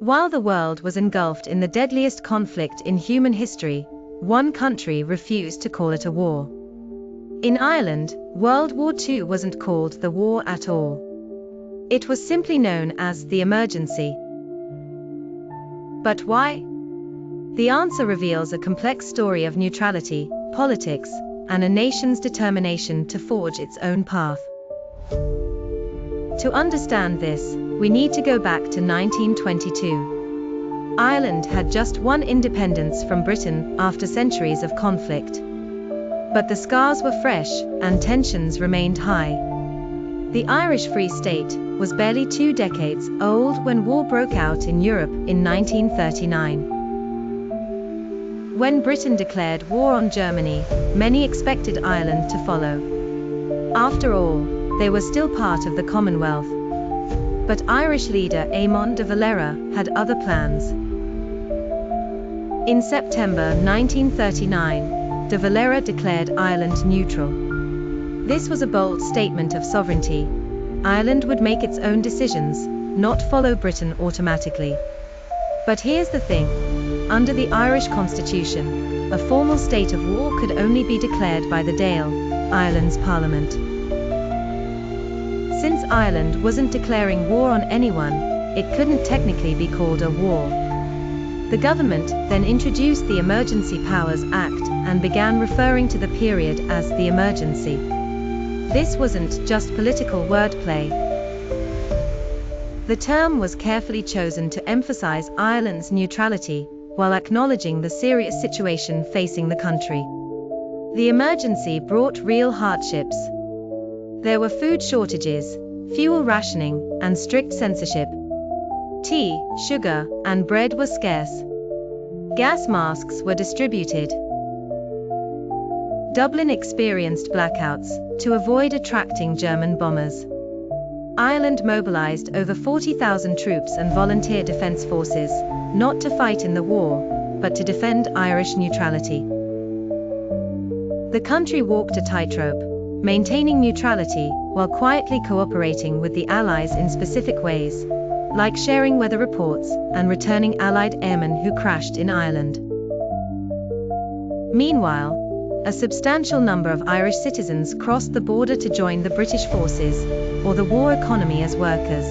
While the world was engulfed in the deadliest conflict in human history, one country refused to call it a war. In Ireland, World War II wasn't called the war at all. It was simply known as the emergency. But why? The answer reveals a complex story of neutrality, politics, and a nation's determination to forge its own path. To understand this, we need to go back to 1922. Ireland had just won independence from Britain after centuries of conflict. But the scars were fresh, and tensions remained high. The Irish Free State was barely 2 decades old when war broke out in Europe in 1939. When Britain declared war on Germany, many expected Ireland to follow. After all, they were still part of the Commonwealth. But Irish leader Éamon de Valera had other plans. In September 1939, de Valera declared Ireland neutral. This was a bold statement of sovereignty. Ireland would make its own decisions, not follow Britain automatically. But here's the thing. Under the Irish Constitution, a formal state of war could only be declared by the Dáil, Ireland's parliament. Since Ireland wasn't declaring war on anyone, it couldn't technically be called a war. The government then introduced the Emergency Powers Act and began referring to the period as the emergency. This wasn't just political wordplay. The term was carefully chosen to emphasize Ireland's neutrality, while acknowledging the serious situation facing the country. The emergency brought real hardships. There were food shortages, fuel rationing, and strict censorship. Tea, sugar, and bread were scarce. Gas masks were distributed. Dublin experienced blackouts to avoid attracting German bombers. Ireland mobilized over 40,000 troops and volunteer defense forces, not to fight in the war, but to defend Irish neutrality. The country walked a tightrope, maintaining neutrality while quietly cooperating with the Allies in specific ways, like sharing weather reports and returning Allied airmen who crashed in Ireland. Meanwhile, a substantial number of Irish citizens crossed the border to join the British forces, or the war economy as workers.